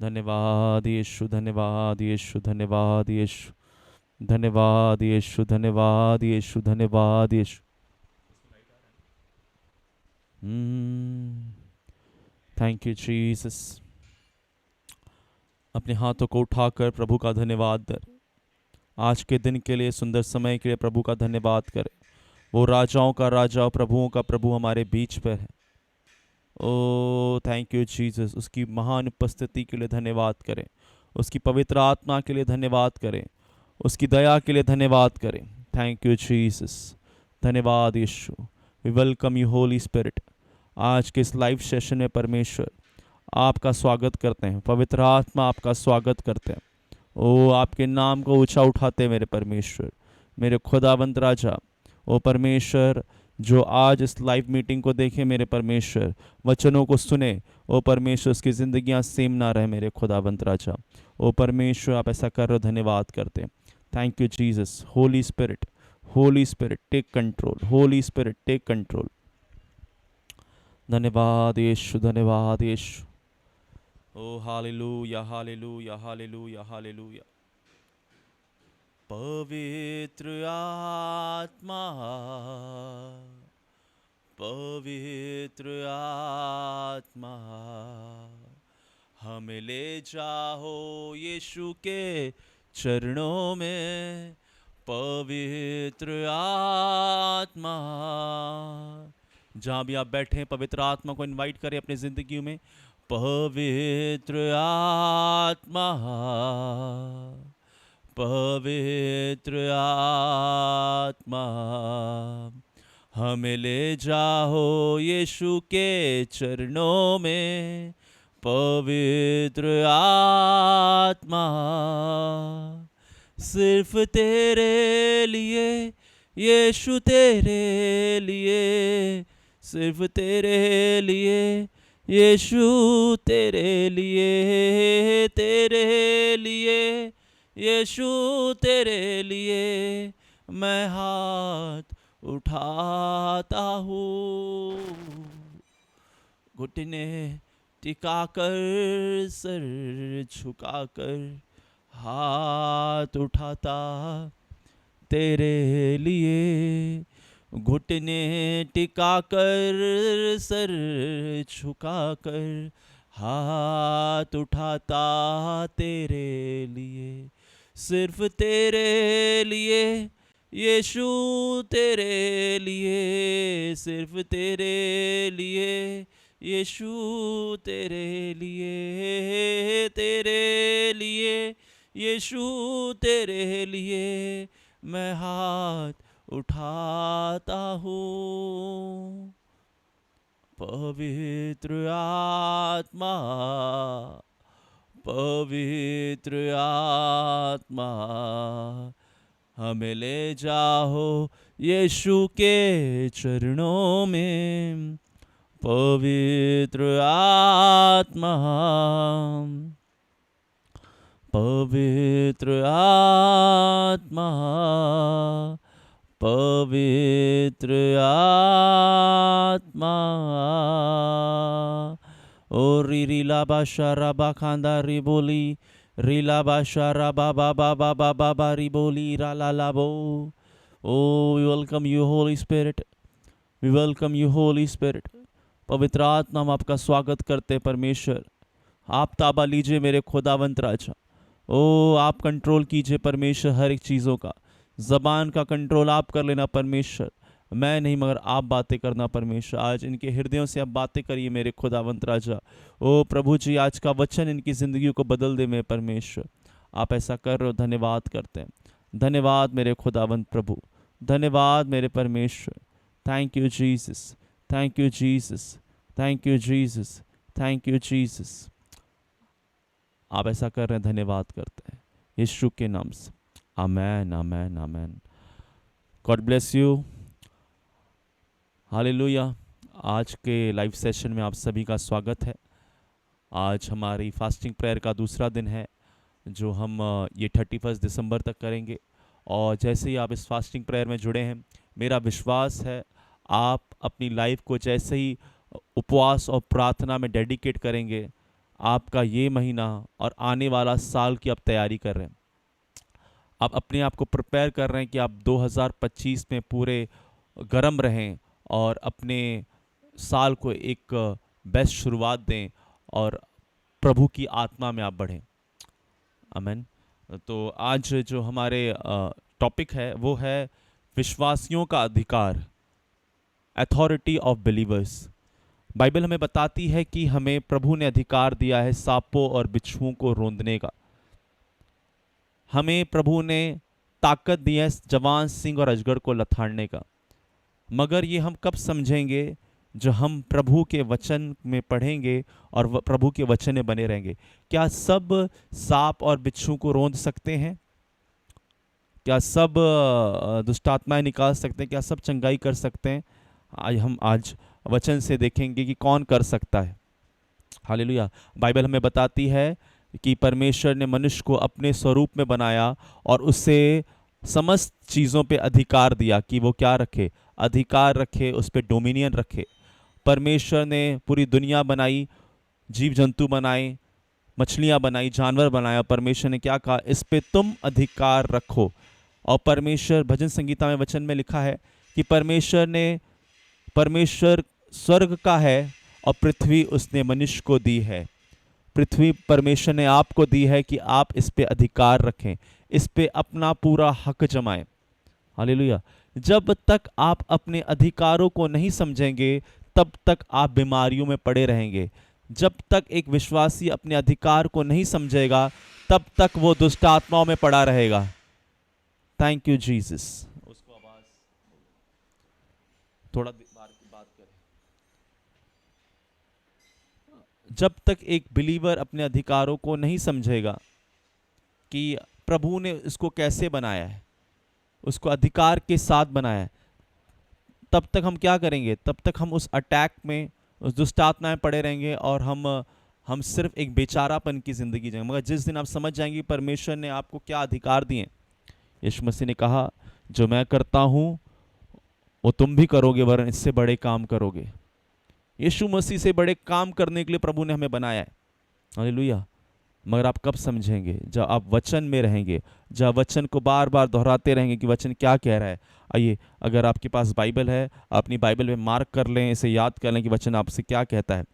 धन्यवाद यीशु, धन्यवाद यीशु, धन्यवाद यीशु, धन्यवाद यीशु, धन्यवाद यीशु, धन्यवाद यीशु। Thank you Jesus. अपने हाथों को उठाकर प्रभु का धन्यवाद कर। आज के दिन के लिए, सुंदर समय के लिए प्रभु का धन्यवाद करें। वो राजाओं का राजा और प्रभुओं का प्रभु हमारे बीच पर है। ओ थैंक यू जीसस। उसकी महान उपस्थिति के लिए धन्यवाद करें। उसकी पवित्र आत्मा के लिए धन्यवाद करें। उसकी दया के लिए धन्यवाद करें। Thank you Jesus. धन्यवाद Yeshu. We welcome you holy spirit. आज के इस लाइव सेशन में परमेश्वर आपका स्वागत करते हैं। पवित्र आत्मा आपका स्वागत करते हैं। ओ आपके नाम को ऊंचा उठाते मेरे परमेश्वर, मेरे खुदावंत राजा। ओ परमेश्वर, जो आज इस लाइव मीटिंग को देखे मेरे परमेश्वर, वचनों को सुने, ओ परमेश्वर उसकी ज़िंदगियां सेम ना रहे मेरे खुदावंत राजा। ओ परमेश्वर आप ऐसा कर रहे हो, धन्यवाद करते हैं। Thank you Jesus. Holy spirit, holy spirit take control, holy spirit take control. धन्यवाद यीशु, धन्यवाद यीशु। Oh hallelujah, hallelujah, hallelujah, hallelujah. पवित्र आत्मा, पवित्र आत्मा, हमें ले जाओ यीशु के चरणों में। पवित्र आत्मा, जहाँ भी आप बैठे हैं पवित्र आत्मा को इनवाइट करें अपनी जिंदगी में। पवित्र आत्मा, पवित्र आत्मा, हमें ले जाओ यीशु के चरणों में। पवित्र आत्मा, सिर्फ तेरे लिए यीशु, तेरे लिए, सिर्फ तेरे लिए यीशु, तेरे लिए, तेरे लिए यीशु, तेरे लिए मैं हाथ उठाता हूँ। घुटने टिकाकर, सर झुकाकर, हाथ उठाता तेरे लिए। घुटने टिकाकर, सर झुकाकर, हाथ उठाता तेरे लिए। सिर्फ तेरे लिए यीशु, तेरे लिए, सिर्फ तेरे लिए यीशु, तेरे लिए, तेरे लिए यीशु, तेरे लिए मैं हाथ उठाता हूँ। पवित्र आत्मा, पवित्र आत्मा, हमें ले जाओ यीशु के चरणों में। पवित्र आत्मा, पवित्र आत्मा, पवित्र आत्मा। ओ रीला बाशा राबा खांदा रिबोली, रीला बाशा राबा बाबा बाबा बाबा रिबोली राला लाबो। Oh we welcome you holy spirit, we welcome you holy spirit. पवित्र आत्मा, हम आपका स्वागत करते हैं परमेश्वर। आप ताबा लीजिए मेरे खुदावंत राजा। ओ आप कंट्रोल कीजिए परमेश्वर हर एक चीज़ों का। ज़बान का कंट्रोल आप कर लेना परमेश्वर, मैं नहीं मगर आप बातें करना परमेश्वर। आज इनके हृदयों से आप बातें करिए मेरे खुदावंत राजा। ओ प्रभु जी, आज का वचन इनकी ज़िंदगी को बदल दे मेरे परमेश्वर। आप ऐसा कर रहे हो, धन्यवाद करते हैं। धन्यवाद मेरे खुदावंत प्रभु, धन्यवाद मेरे परमेश्वर। Thank you Jesus, thank you Jesus, thank you Jesus, thank you Jesus. आप ऐसा कर रहे हैं, धन्यवाद करते हैं यीशु के नाम से। आमेन, आमेन, आमेन। God bless you. हालेलुया। आज के लाइव सेशन में आप सभी का स्वागत है। आज हमारी फास्टिंग प्रेयर का दूसरा दिन है, जो हम ये 31 दिसंबर तक करेंगे। और जैसे ही आप इस फास्टिंग प्रेयर में जुड़े हैं, मेरा विश्वास है आप अपनी लाइफ को जैसे ही उपवास और प्रार्थना में डेडिकेट करेंगे, आपका ये महीना और आने वाला साल की आप तैयारी कर रहे हैं, आप अपने आप को प्रिपेयर कर रहे हैं कि आप 2025 में पूरे गर्म रहें और अपने साल को एक बेस्ट शुरुआत दें और प्रभु की आत्मा में आप बढ़ें। आमीन। तो आज जो हमारे टॉपिक है वो है विश्वासियों का अधिकार, अथॉरिटी ऑफ बिलीवर्स। बाइबल हमें बताती है कि हमें प्रभु ने अधिकार दिया है सांपों और बिच्छुओं को रौंदने का। हमें प्रभु ने ताकत दी है जवान सिंह और अजगर को लथाड़ने का। मगर ये हम कब समझेंगे? जो हम प्रभु के वचन में पढ़ेंगे और प्रभु के वचन में बने रहेंगे। क्या सब सांप और बिच्छू को रौंद सकते हैं? क्या सब दुष्टात्माएं निकाल सकते हैं? क्या सब चंगाई कर सकते हैं? आज वचन से देखेंगे कि कौन कर सकता है। हालेलुया। बाइबल हमें बताती है कि परमेश्वर ने मनुष्य को अपने स्वरूप में बनाया और उसे समस्त चीज़ों पे अधिकार दिया कि वो क्या रखे? अधिकार रखे, उस पर डोमिनियन रखे। परमेश्वर ने पूरी दुनिया बनाई, जीव जंतु बनाए, मछलियां बनाई, जानवर बनाया। परमेश्वर ने क्या कहा? इस पे तुम अधिकार रखो। और परमेश्वर, भजन संगीता में वचन में लिखा है कि परमेश्वर स्वर्ग का है और पृथ्वी उसने मनुष्य को दी है। पृथ्वी परमेश्वर ने आपको दी है कि आप इस पे अधिकार रखें, इस पे अपना पूरा हक जमाएं। हालेलुया। जब तक आप अपने अधिकारों को नहीं समझेंगे तब तक आप बीमारियों में पड़े रहेंगे। जब तक एक विश्वासी अपने अधिकार को नहीं समझेगा तब तक वो दुष्ट आत्माओं में पड़ा रहेगा। Thank you Jesus. उसको आवाज थोड़ा बार की बात करें। जब तक एक बिलीवर अपने अधिकारों को नहीं समझेगा कि प्रभु ने इसको कैसे बनाया है, उसको अधिकार के साथ बनाया है, तब तक हम क्या करेंगे? तब तक हम उस अटैक में, उस दुष्ट आत्मा में पड़े रहेंगे और हम सिर्फ एक बेचारापन की जिंदगी जिएंगे। मगर जिस दिन आप समझ जाएंगे परमेश्वर ने आपको क्या अधिकार दिए। यीशु मसीह ने कहा जो मैं करता हूँ वो तुम भी करोगे, वरन इससे बड़े काम करोगे। यीशु मसीह से बड़े काम करने के लिए प्रभु ने हमें बनाया है। हालेलुया। मगर आप कब समझेंगे? जब आप वचन में रहेंगे, जब वचन को बार बार दोहराते रहेंगे कि वचन क्या कह रहा है। आइए, अगर आपके पास बाइबल है, अपनी बाइबल में मार्क कर लें, इसे याद कर लें कि वचन आपसे क्या कहता है।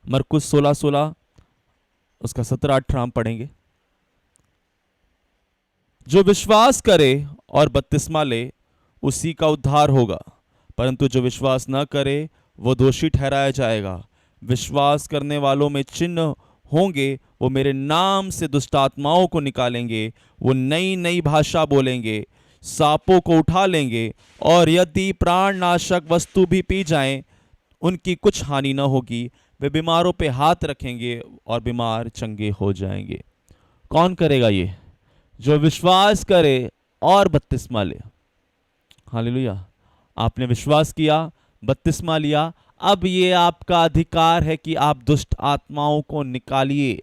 मरकुस 16:16 उसका 17-18 हम पढ़ेंगे। जो विश्वास करे और बपतिस्मा ले उसी का उद्धार होगा, परंतु जो विश्वास न करे वो दोषी ठहराया जाएगा। विश्वास करने वालों में चिन्ह होंगे, वो मेरे नाम से दुष्ट आत्माओं को निकालेंगे, वो नई नई भाषा बोलेंगे, सांपों को उठा लेंगे, और यदि प्राणनाशक वस्तु भी पी जाएं उनकी कुछ हानि न होगी। वे बीमारों पे हाथ रखेंगे और बीमार चंगे हो जाएंगे। कौन करेगा ये? जो विश्वास करे और बपतिस्मा ले। हालेलुया। आपने विश्वास किया, बपतिस्मा लिया, अब ये आपका अधिकार है कि आप दुष्ट आत्माओं को निकालिए।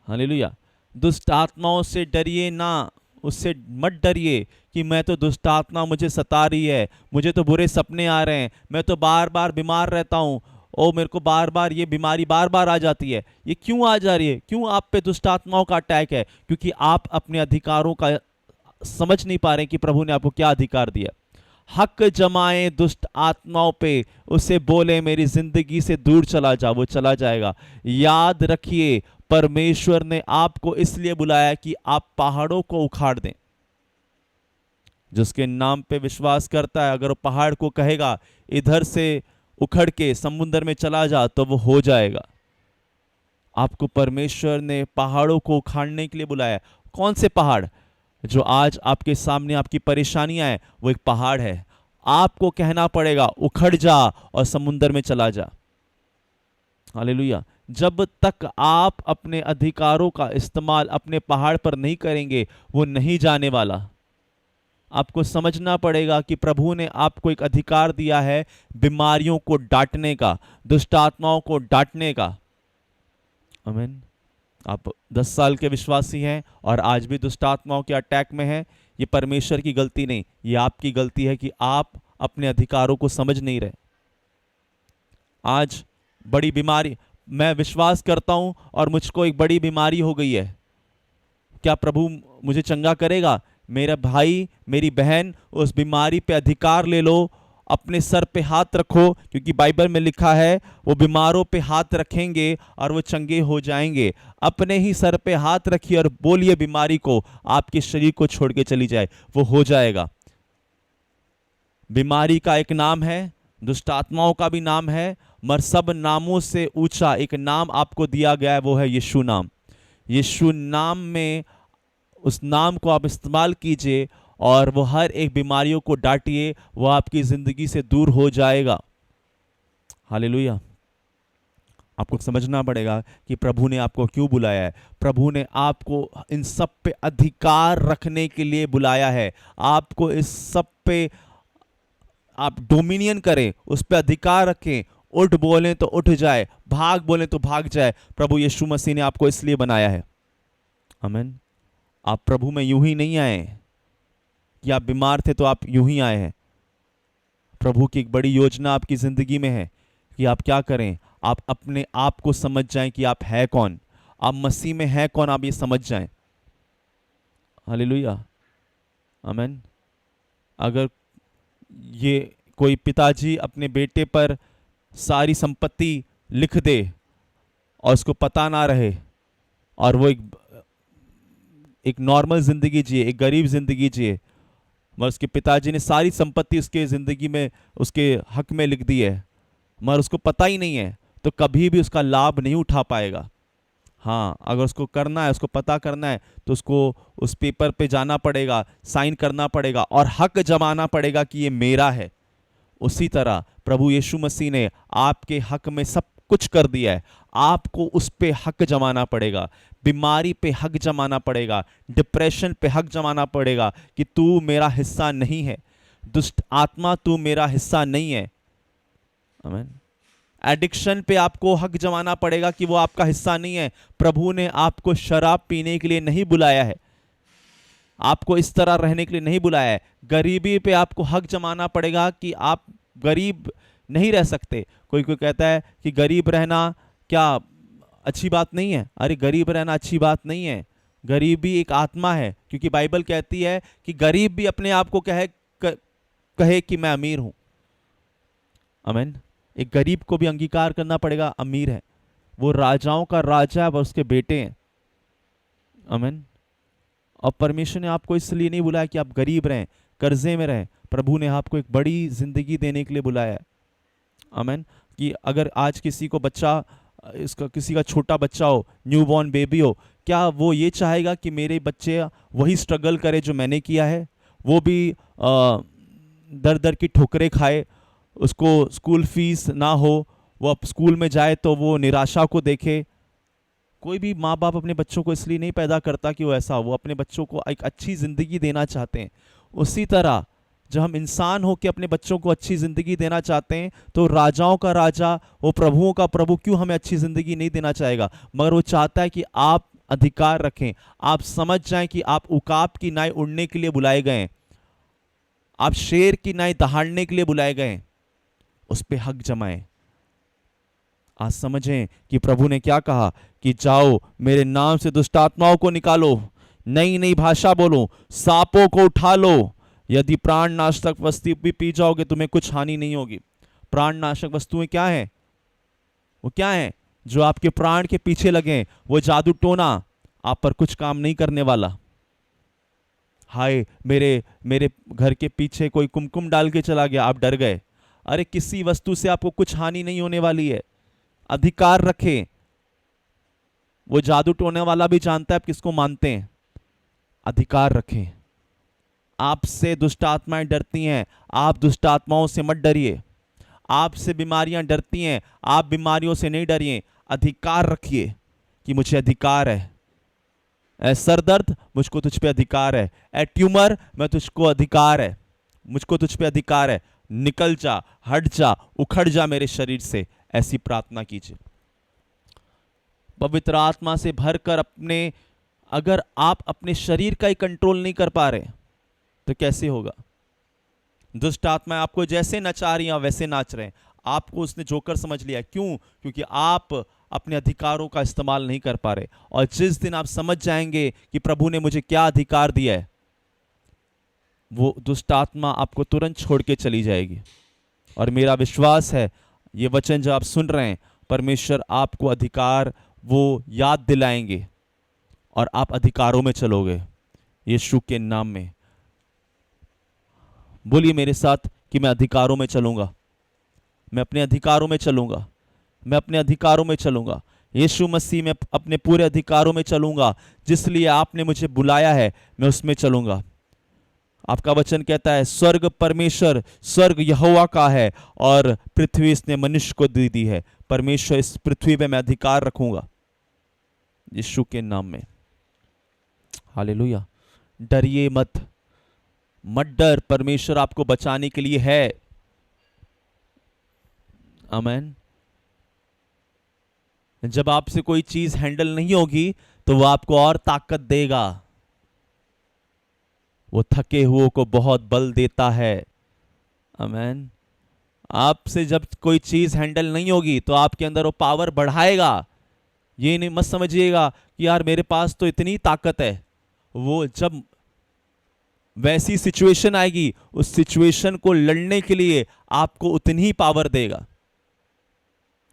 हालेलुया। दुष्ट आत्माओं से डरिए ना, उससे मत डरिए कि मैं तो दुष्ट आत्मा मुझे सता रही है, मुझे तो बुरे सपने आ रहे हैं, मैं तो बार बार बीमार रहता हूँ, ओ मेरे को बार बार ये बीमारी बार बार आ जाती है। ये क्यों आ जा रही है? क्यों आप पे दुष्ट आत्माओं का अटैक है? क्योंकि आप अपने अधिकारों का समझ नहीं पा रहे कि प्रभु ने आपको क्या अधिकार दिया। हक जमाएं दुष्ट आत्माओं पे, उसे बोले मेरी जिंदगी से दूर चला जा, वो चला जाएगा। याद रखिए परमेश्वर ने आपको इसलिए बुलाया कि आप पहाड़ों को उखाड़ दें। जिसके नाम पे विश्वास करता है, अगर वो पहाड़ को कहेगा इधर से उखड़ के समुद्र में चला जा, तो वो हो जाएगा। आपको परमेश्वर ने पहाड़ों को उखाड़ने के लिए बुलाया। कौन से पहाड़? जो आज आपके सामने आपकी परेशानियां हैं, वो एक पहाड़ है। आपको कहना पड़ेगा उखड़ जा और समुद्र में चला जा। हालेलुया। जब तक आप अपने अधिकारों का इस्तेमाल अपने पहाड़ पर नहीं करेंगे, वो नहीं जाने वाला। आपको समझना पड़ेगा कि प्रभु ने आपको एक अधिकार दिया है बीमारियों को डांटने का, दुष्ट आत्माओं को डांटने का। आमीन। आप 10 साल के विश्वासी हैं और आज भी दुष्ट आत्माओं के अटैक में हैं, ये परमेश्वर की गलती नहीं, ये आपकी गलती है कि आप अपने अधिकारों को समझ नहीं रहे। आज बड़ी बीमारी, मैं विश्वास करता हूं और मुझको एक बड़ी बीमारी हो गई है, क्या प्रभु मुझे चंगा करेगा? मेरा भाई, मेरी बहन, उस बीमारी पे अधिकार ले लो, अपने सर पे हाथ रखो, क्योंकि बाइबल में लिखा है वो बीमारों पे हाथ रखेंगे और वो चंगे हो जाएंगे। अपने ही सर पे हाथ रखिए और बोलिए बीमारी को, आपके शरीर को छोड़ के चली जाए, वो हो जाएगा। बीमारी का एक नाम है, दुष्ट आत्माओं का भी नाम है, मगर सब नामों से ऊंचा एक नाम आपको दिया गया है, वो है यीशु नाम। यीशु नाम में, उस नाम को आप इस्तेमाल कीजिए और वो हर एक बीमारियों को डांटिए, वो आपकी जिंदगी से दूर हो जाएगा। हालेलुया। आपको समझना पड़ेगा कि प्रभु ने आपको क्यों बुलाया है। प्रभु ने आपको इन सब पे अधिकार रखने के लिए बुलाया है। आपको इस सब पे आप डोमिनियन करें, उस पे अधिकार रखें। उठ बोलें तो उठ जाए, भाग बोलें तो भाग जाए। प्रभु यीशु मसीह ने आपको इसलिए बनाया है। आमीन। आप प्रभु में यूं ही नहीं आए कि आप बीमार थे तो आप यूं ही आए हैं। प्रभु की एक बड़ी योजना आपकी जिंदगी में है कि आप क्या करें, आप अपने आप को समझ जाएं कि आप है कौन, आप मसीह में है कौन, आप ये समझ जाएं। हालेलुया। आमीन। अगर ये कोई पिताजी अपने बेटे पर सारी संपत्ति लिख दे और उसको पता ना रहे और वो एक नॉर्मल जिंदगी जिए, एक गरीब जिंदगी जिए, मगर उसके पिताजी ने सारी संपत्ति उसके जिंदगी में, उसके हक में लिख दी है, मगर उसको पता ही नहीं है, तो कभी भी उसका लाभ नहीं उठा पाएगा। हाँ, अगर उसको करना है, उसको पता करना है, तो उसको उस पेपर पे जाना पड़ेगा, साइन करना पड़ेगा और हक जमाना पड़ेगा कि ये मेरा है। उसी तरह प्रभु यीशु मसीह ने आपके हक में सब कुछ कर दिया है, आपको उस पे हक जमाना पड़ेगा। बीमारी पे हक जमाना पड़ेगा, डिप्रेशन पे हक जमाना पड़ेगा कि तू मेरा हिस्सा नहीं है, दुष्ट आत्मा तू मेरा हिस्सा नहीं है। आमीन। एडिक्शन पे आपको हक जमाना पड़ेगा कि वो आपका हिस्सा नहीं है। प्रभु ने आपको शराब पीने के लिए नहीं बुलाया है, आपको इस तरह रहने के लिए नहीं बुलाया है। गरीबी पे आपको हक जमाना पड़ेगा कि आप गरीब नहीं रह सकते। कोई कोई कहता है कि गरीब रहना क्या अच्छी बात नहीं है। अरे गरीब रहना अच्छी बात नहीं है, गरीबी एक आत्मा है, क्योंकि बाइबल कहती है कि गरीब भी अपने आप को कहे कि मैं अमीर हूं। आमीन। एक गरीब को भी अंगीकार करना पड़ेगा, अमीर है, वो राजाओं का राजा है, वह उसके बेटे हैं। आमीन। और परमेश्वर ने आपको इसलिए नहीं बुलाया कि आप गरीब रहें, कर्जे में रहें। प्रभु ने आपको एक बड़ी जिंदगी देने के लिए बुलाया है। आमीन। कि अगर आज किसी को बच्चा, इसका किसी का छोटा बच्चा हो, न्यूबॉर्न बेबी हो, क्या वो ये चाहेगा कि मेरे बच्चे वही स्ट्रगल करे जो मैंने किया है? वो भी दर दर की ठोकरें खाए, उसको स्कूल फीस ना हो, वो अब स्कूल में जाए तो वो निराशा को देखे। कोई भी माँ बाप अपने बच्चों को इसलिए नहीं पैदा करता कि वो ऐसा हो, वो अपने बच्चों को एक अच्छी ज़िंदगी देना चाहते हैं। उसी तरह जब हम इंसान हो के अपने बच्चों को अच्छी ज़िंदगी देना चाहते हैं, तो राजाओं का राजा, वो प्रभुओं का प्रभु क्यों हमें अच्छी ज़िंदगी नहीं देना चाहेगा? मगर वो चाहता है कि आप अधिकार रखें, आप समझ जाएं कि आप उकाब की नाई उड़ने के लिए बुलाए गए हैं, आप शेर की नाई दहाड़ने के लिए बुलाए गए हैं, उस पर हक जमाएं। आज समझें कि प्रभु ने क्या कहा कि जाओ मेरे नाम से दुष्ट आत्माओं को निकालो, नई नई भाषा बोलो, सांपों को उठा लो, यदि प्राण नाशक वस्तु भी पी जाओगे तुम्हें कुछ हानि नहीं होगी। प्राण नाशक वस्तुएं क्या है? वो क्या है? जो आपके प्राण के पीछे लगे, वो जादू टोना आप पर कुछ काम नहीं करने वाला। हाय, मेरे घर के पीछे कोई कुमकुम डाल के चला गया, आप डर गए। अरे किसी वस्तु से आपको कुछ हानि नहीं होने वाली है। अधिकार रखें। वो जादू टोने वाला भी जानता है आप किसको मानते हैं। अधिकार रखें। आपसे दुष्ट आत्माएं डरती हैं, आप दुष्ट आत्माओं से मत डरिए। आपसे बीमारियां डरती हैं, आप बीमारियों से नहीं डरिए। अधिकार रखिए कि मुझे अधिकार है। ए सर दर्द, मुझको तुझ पे अधिकार है। ए ट्यूमर, मैं तुझको अधिकार है, मुझको तुझ पे अधिकार है। निकल जा, हट जा, उखड़ जा मेरे शरीर से। ऐसी प्रार्थना कीजिए पवित्र आत्मा से भरकर। अगर आप अपने शरीर का ही कंट्रोल नहीं कर पा रहे तो कैसे होगा? दुष्ट आत्मा आपको जैसे नचा रही हैं वैसे नाच रहे हैं। आपको उसने जोकर समझ लिया। क्यों? क्योंकि आप अपने अधिकारों का इस्तेमाल नहीं कर पा रहे। और जिस दिन आप समझ जाएंगे कि प्रभु ने मुझे क्या अधिकार दिया है, वो दुष्ट आत्मा आपको तुरंत छोड़ के चली जाएगी। और मेरा विश्वास है ये वचन जब आप सुन रहे हैं, परमेश्वर आपको अधिकार वो याद दिलाएंगे और आप अधिकारों में चलोगे यीशु के नाम में। बोलिए मेरे साथ कि मैं अधिकारों में चलूंगा, मैं अपने अधिकारों में चलूंगा, मैं अपने अधिकारों में चलूंगा। यीशु मसीह में अपने पूरे अधिकारों में चलूंगा, जिस लिए आपने मुझे बुलाया है मैं उसमें चलूंगा। आपका वचन कहता है स्वर्ग परमेश्वर, स्वर्ग यहोवा का है और पृथ्वी इसने मनुष्य को दी दी है। परमेश्वर इस पृथ्वी पे मैं अधिकार रखूंगा यीशु के नाम में। हालेलुया। डरिए मत, मत डर, परमेश्वर आपको बचाने के लिए है। आमीन। जब आपसे कोई चीज हैंडल नहीं होगी तो वो आपको और ताकत देगा। वो थके हुओं को बहुत बल देता है। आमीन। आपसे जब कोई चीज हैंडल नहीं होगी तो आपके अंदर वो पावर बढ़ाएगा। ये नहीं मत समझिएगा कि यार मेरे पास तो इतनी ताकत है। वो जब वैसी सिचुएशन आएगी, उस सिचुएशन को लड़ने के लिए आपको उतनी ही पावर देगा।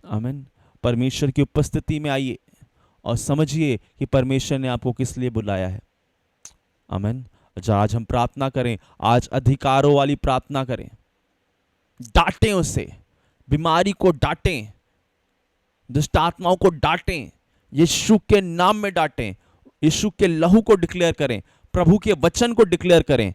आमीन। परमेश्वर की उपस्थिति में आइए और समझिए कि परमेश्वर ने आपको किस लिए बुलाया है। आमीन। आज हम प्रार्थना करें, आज अधिकारों वाली प्रार्थना करें। डांटें उसे, बीमारी को डांटें, दुष्ट आत्माओं को डांटें, यीशु के नाम में डांटें, यीशु के लहू को डिक्लेयर करें, प्रभु के वचन को डिक्लेयर करें।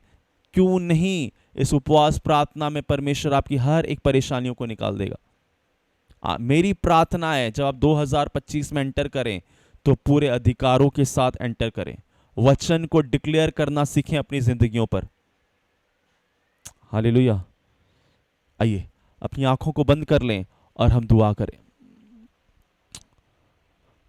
क्यों नहीं, इस उपवास प्रार्थना में परमेश्वर आपकी हर एक परेशानियों को निकाल देगा। मेरी प्रार्थना है जब आप 2025 में एंटर करें तो पूरे अधिकारों के साथ एंटर करें। वचन को डिक्लेयर करना सीखें अपनी जिंदगियों पर। हालेलुया। आइए अपनी आंखों को बंद कर लें और हम दुआ करें।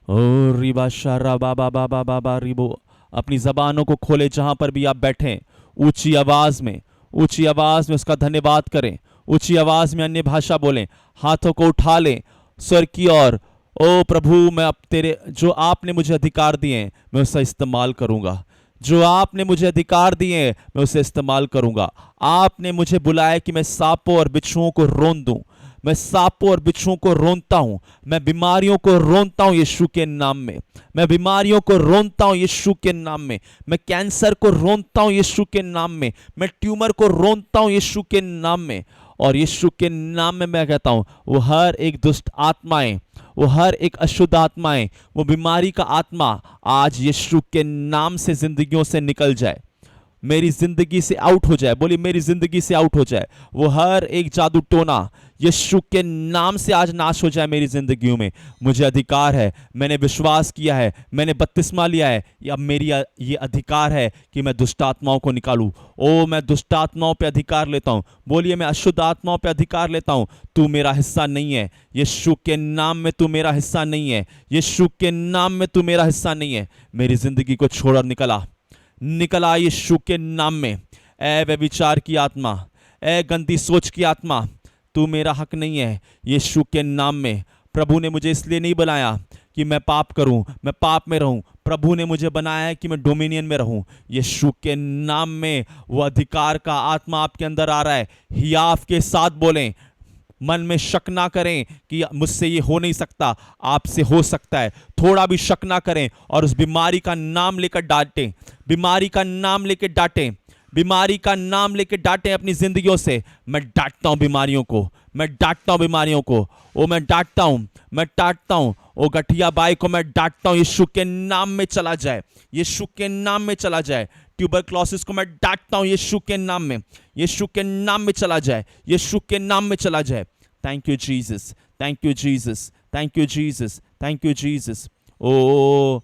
ओ रिबा शारा बाबा बाबा बाबा रिबो। अपनी जबानों को खोले, जहां पर भी आप बैठे ऊंची आवाज में, ऊंची आवाज में उसका धन्यवाद करें, ऊंची आवाज में अन्य भाषा बोलें, हाथों को उठा लें स्वर की ओर। ओ प्रभु, मैं अब तेरे जो आपने मुझे अधिकार दिए हैं मैं उसका इस्तेमाल करूंगा। जो आपने मुझे अधिकार दिए हैं मैं उसे इस्तेमाल करूंगा। आपने मुझे बुलाया कि मैं सांपों और बिच्छुओं को रोन दूं। मैं सांपों और बिच्छुओं को रोनता हूं। मैं बीमारियों को रोनता हूं यीशु के नाम में। मैं बीमारियों को रोनता हूं यीशु के नाम में। मैं कैंसर को रोनता हूं यीशु के नाम में। मैं ट्यूमर को रोनता हूं यीशु के नाम में। और यीशु के नाम में मैं कहता हूं वो हर एक दुष्ट आत्माएं, वो हर एक अशुद्ध आत्माएं, वो बीमारी का आत्मा आज यीशु के नाम से जिंदगियों से निकल जाए, मेरी जिंदगी से आउट हो जाए। बोलिए मेरी जिंदगी से आउट हो जाए। वो हर एक जादू टोना यीशु के नाम से आज नाश हो जाए मेरी जिंदगियों में। मुझे अधिकार है, मैंने विश्वास किया है, मैंने बपतिस्मा लिया है, अब मेरी ये अधिकार है कि मैं दुष्ट आत्माओं को निकालूं। ओ मैं दुष्ट आत्माओं पे अधिकार लेता हूं। बोलिए मैं अशुद्ध आत्माओं पे अधिकार लेता हूं। तू मेरा हिस्सा नहीं है यीशु के नाम में। तू मेरा हिस्सा नहीं है यीशु के नाम में। तू मेरा हिस्सा नहीं है। मेरी जिंदगी को छोड़ और निकला यीशु के नाम में। ए व्यभिचार की आत्मा, ए गंदी सोच की आत्मा, तू मेरा हक नहीं है यीशु के नाम में। प्रभु ने मुझे इसलिए नहीं बनाया कि मैं पाप करूं, मैं पाप में रहूं। प्रभु ने मुझे बनाया है कि मैं डोमिनियन में रहूं। यीशु के नाम में वो अधिकार का आत्मा आपके अंदर आ रहा है। हियाव के साथ बोलें, मन में शक ना करें कि मुझसे ये हो नहीं सकता, आपसे हो सकता है। थोड़ा भी शक ना करें और उस बीमारी का नाम लेकर डांटें, बीमारी का नाम लेकर डांटें, बीमारी का नाम लेकर डांटें अपनी जिंदगियों से। मैं डांटता हूं बीमारियों को, मैं डांटता हूं बीमारियों को। ओ मैं डांटता हूं, मैं डांटता हूं। ओ गठिया बाई को मैं डांटता हूं, यीशु के नाम में चला जाए, यीशु के नाम में चला जाए। ट्यूबरक्लोसिस को मैं डांटता हूं यीशु के नाम में, यीशु के नाम में चला जाए, यीशु के नाम में चला जाए। Thank you Jesus, thank you Jesus, thank you Jesus, thank you Jesus. ओ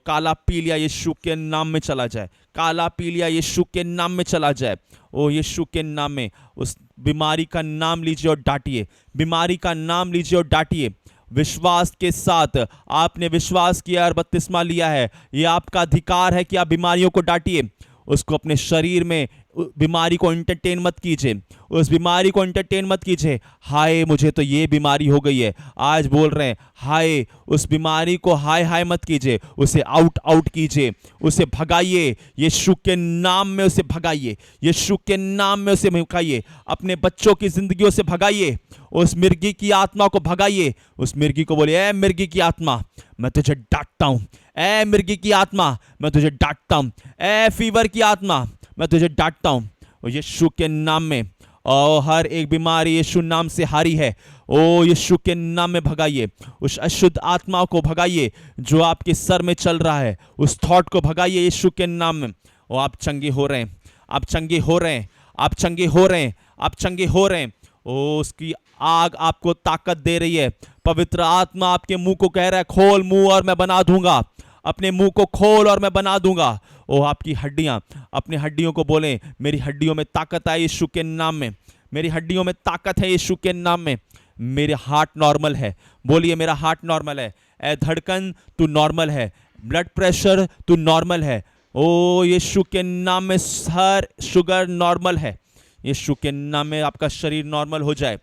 काला पीलिया यीशु के नाम में चला जाए, काला पीलिया यीशु के नाम में चला जाए। ओ यीशु के नाम में उस बीमारी का नाम लीजिए और डांटिए, बीमारी का नाम लीजिए और डांटिए। विश्वास के साथ आपने विश्वास किया और बपतिस्मा लिया है, ये आपका अधिकार है कि आप बीमारियों को डांटिए, उसको अपने शरीर में बीमारी को एंटरटेन मत कीजिए, उस बीमारी को एंटरटेन मत कीजिए। हाय मुझे तो ये बीमारी हो गई है, आज बोल रहे हैं हाय, उस बीमारी को हाय हाय मत कीजिए, उसे आउट आउट कीजिए, उसे भगाइए, यीशु के नाम में उसे भगाइए, यीशु के नाम में उसे भगाइए, अपने बच्चों की जिंदगियों से भगाइए, उस मिर्गी की आत्मा को भगाइए। उस मिर्गी को बोलिए, ए मिर्गी की आत्मा मैं तुझे डांटता हूं, ए मिर्गी की आत्मा मैं तुझे डांटता हूं, ए फीवर की आत्मा मैं तुझे डांटता हूं। और यीशु के नाम में, और हर एक बीमारी यीशु नाम से हारी है। ओ यीशु के नाम में भगाइए, उस अशुद्ध आत्मा को भगाइए जो आपके सर में चल रहा है, उस थॉट को भगाइए यीशु के नाम में। और आप चंगे हो रहे हैं, आप चंगे हो रहे हैं, आप चंगे हो रहे हैं, आप चंगे हो रहे हैं। ओ उसकी आग आपको ताकत दे रही है। पवित्र आत्मा आपके मुंह को कह रहा है, खोल मुंह और मैं बना दूंगा, अपने मुंह को खोल और मैं बना दूंगा। ओ आपकी हड्डियां, अपनी हड्डियों को बोलें, मेरी हड्डियों में ताकत है यीशु के नाम में, मेरी हड्डियों में ताकत है यीशु के नाम में। मेरे हार्ट नॉर्मल है, बोलिए मेरा हार्ट नॉर्मल है। ए धड़कन तू नॉर्मल है, ब्लड प्रेशर तू नॉर्मल है। ओ यीशु के नाम में हर शुगर नॉर्मल है। यीशु के नाम में आपका शरीर नॉर्मल हो जाए,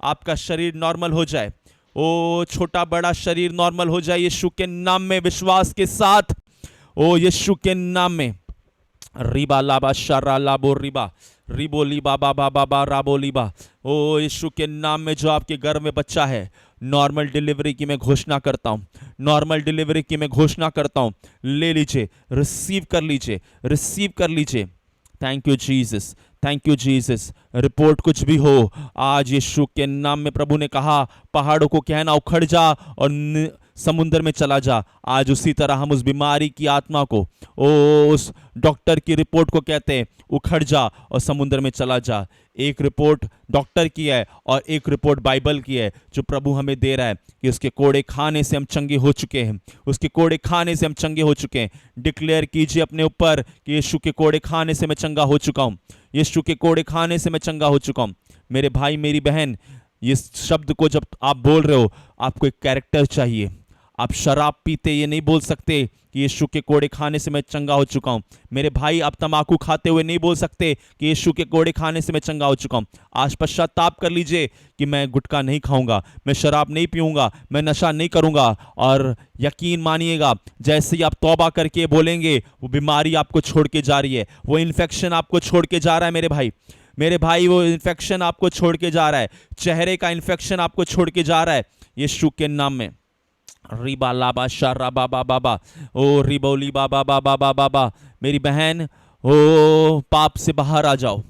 आपका शरीर नॉर्मल हो जाए। ओ छोटा बड़ा शरीर नॉर्मल हो जाए यीशु के नाम में, विश्वास के साथ। ओ यीशु के नाम में। रिबा लाबा शारा लाबो रिबा रिबो लीबा बाबा बाबा राबो लीबा। ओ यीशु के नाम में जो आपके गर्भ में बच्चा है, नॉर्मल डिलीवरी की मैं घोषणा करता हूँ, नॉर्मल डिलीवरी की मैं घोषणा करता हूँ। ले लीजिए, रिसीव कर लीजिए, रिसीव कर लीजिए। Thank you Jesus, thank you Jesus. Report कुछ भी हो, आज यीशु के नाम में प्रभु ने कहा पहाड़ों को कहना उखड़ जा और समुद्र में चला जा। आज उसी तरह हम उस बीमारी की आत्मा को, उस डॉक्टर की रिपोर्ट को कहते हैं उखड़ जा और समुद्र में चला जा। एक रिपोर्ट डॉक्टर की है और एक रिपोर्ट बाइबल की है जो प्रभु हमें दे रहा है कि उसके कोड़े खाने से हम चंगे हो चुके हैं, उसके कोड़े खाने से हम चंगे हो चुके हैं। डिक्लेयर कीजिए अपने ऊपर कि यीशु के कोड़े खाने से मैं चंगा हो चुका हूँ, यीशु के कोड़े खाने से मैं चंगा हो चुका हूँ। मेरे भाई मेरी बहन, इस शब्द को जब आप बोल रहे हो, आपको एक कैरेक्टर चाहिए। आप शराब पीते ये नहीं बोल सकते कि यीशु के कोड़े खाने से मैं चंगा हो चुका हूँ। मेरे भाई आप तंबाकू खाते हुए नहीं बोल सकते कि यीशु के कोड़े खाने से मैं चंगा हो चुका हूँ। आज पश्चाताप कर लीजिए कि मैं गुटखा नहीं खाऊंगा, मैं शराब नहीं पीऊंगा, मैं नशा नहीं करूंगा। और यकीन मानिएगा, जैसे ही आप तौबा करके बोलेंगे, वो बीमारी आपको छोड़ के जा रही है, वो इन्फेक्शन आपको छोड़ के जा रहा है। मेरे भाई वो इन्फेक्शन आपको छोड़ के जा रहा है, चेहरे का इन्फेक्शन आपको छोड़ के जा रहा है यीशु के नाम में। रिबा लाबा शारा बाबा बाबा, ओ रिबोली बाबा बाबा बाबा बाबा। मेरी बहन, ओ पाप से बाहर आ जाओ,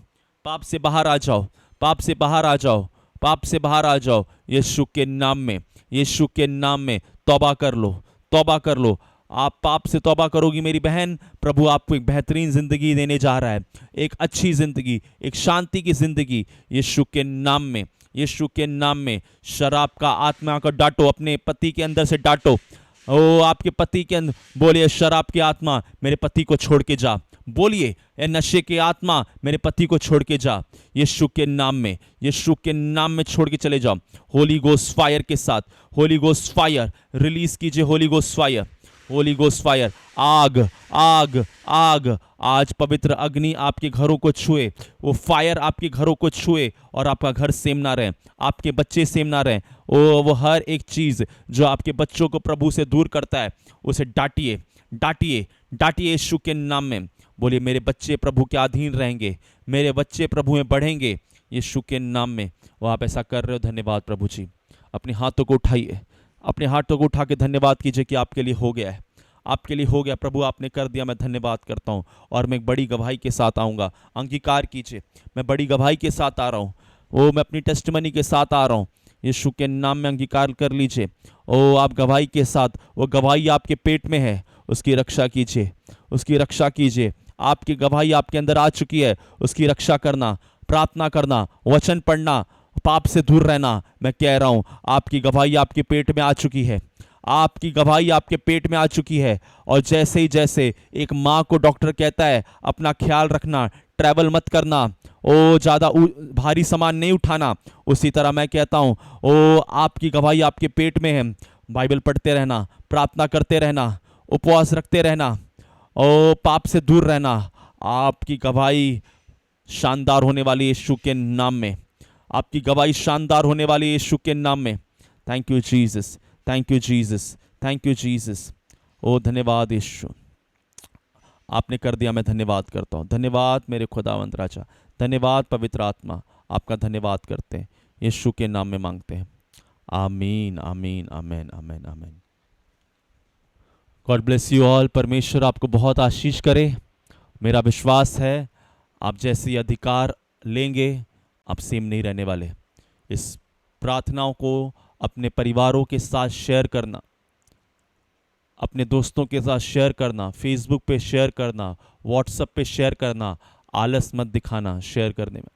पाप से बाहर आ जाओ, पाप से बाहर आ जाओ, पाप से बाहर आ जाओ यीशु के नाम में, यीशु के नाम में। तौबा कर लो, तौबा कर लो। आप पाप से तौबा करोगी मेरी बहन, प्रभु आपको एक बेहतरीन जिंदगी देने जा रहा है, एक अच्छी जिंदगी, एक शांति की जिंदगी यीशु के नाम में, यीशु के नाम में। शराब का आत्मा को डांटो, अपने पति के अंदर से डांटो। ओ आपके पति के अंदर बोलिए, शराब की आत्मा मेरे पति को छोड़ के जा। बोलिए, ए नशे की आत्मा मेरे पति को छोड़ के जा यीशु के नाम में, यीशु के नाम में छोड़ के चले जाओ। होली गोस्ट फायर के साथ, होली गोस्ट फायर रिलीज कीजिए, Holi ghost fire, Holi ghost fire. आग आग आग, आज पवित्र अग्नि आपके घरों को छुए, वो फायर आपके घरों को छुए और आपका घर सेम ना रहे, आपके बच्चे सेम ना रहे। वो हर एक चीज़ जो आपके बच्चों को प्रभु से दूर करता है, उसे डांटिए, डांटिए, डांटिए यीशु के नाम में। बोलिए, मेरे बच्चे प्रभु के अधीन रहेंगे, मेरे बच्चे प्रभु में बढ़ेंगे यीशु के नाम में। वो आप ऐसा कर रहे हो, धन्यवाद प्रभु जी। अपने हाथों को उठाइए, अपने हाथों को उठा के धन्यवाद कीजिए कि आपके लिए हो गया है, आपके लिए हो गया। प्रभु आपने कर दिया, मैं धन्यवाद करता हूँ और मैं एक बड़ी गवाही के साथ आऊँगा। अंगीकार कीजिए, मैं बड़ी गवाही के साथ आ रहा हूँ, वो मैं अपनी टेस्टमनी के साथ आ रहा हूँ। यीशु के नाम में अंगीकार कर लीजिए। ओ आप गवाही के साथ, वो गवाही आपके पेट में है, उसकी रक्षा कीजिए, उसकी रक्षा कीजिए। आपकी गवाही आपके अंदर आ चुकी है, उसकी रक्षा करना, प्रार्थना करना, वचन पढ़ना, पाप से दूर रहना। मैं कह रहा हूँ आपकी गवाही आपके पेट में आ चुकी है, आपकी गवाही आपके पेट में आ चुकी है। और जैसे एक माँ को डॉक्टर कहता है अपना ख्याल रखना, ट्रैवल मत करना, ओ ज़्यादा भारी सामान नहीं उठाना, उसी तरह मैं कहता हूँ ओ आपकी गवाही आपके पेट में है। बाइबल पढ़ते रहना, प्रार्थना करते रहना, उपवास रखते रहना, ओ पाप से दूर रहना। आपकी गवाही शानदार होने वाली यीशु के नाम में, आपकी गवाही शानदार होने वाली यीशु के नाम में। Thank you Jesus, thank you Jesus, thank you Jesus. ओ धन्यवाद यीशु, आपने कर दिया, मैं धन्यवाद करता हूँ। धन्यवाद मेरे खुदावंद राजा, धन्यवाद पवित्र आत्मा, आपका धन्यवाद करते हैं, यीशु के नाम में मांगते हैं। आमीन आमीन आमीन आमीन आमीन। God bless you all. परमेश्वर आपको बहुत आशीष करे। मेरा विश्वास है आप जैसे अधिकार लेंगे, आप सेम नहीं रहने वाले। इस प्रार्थनाओं को अपने परिवारों के साथ शेयर करना, अपने दोस्तों के साथ शेयर करना, फेसबुक पे शेयर करना, व्हाट्सएप पे शेयर करना। आलस मत दिखाना शेयर करने में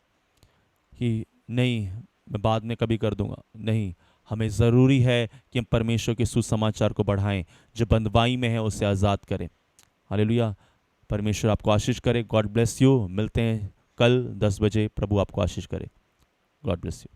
कि नहीं मैं बाद में कभी कर दूंगा। नहीं, हमें ज़रूरी है कि हम परमेश्वर के सुसमाचार को बढ़ाएं, जो बंदवाई में है उसे आज़ाद करें। हालेलुया। परमेश्वर आपको आशीष करे। God bless you. मिलते हैं कल 10 बजे। प्रभु आपको आशीष करे। God bless you.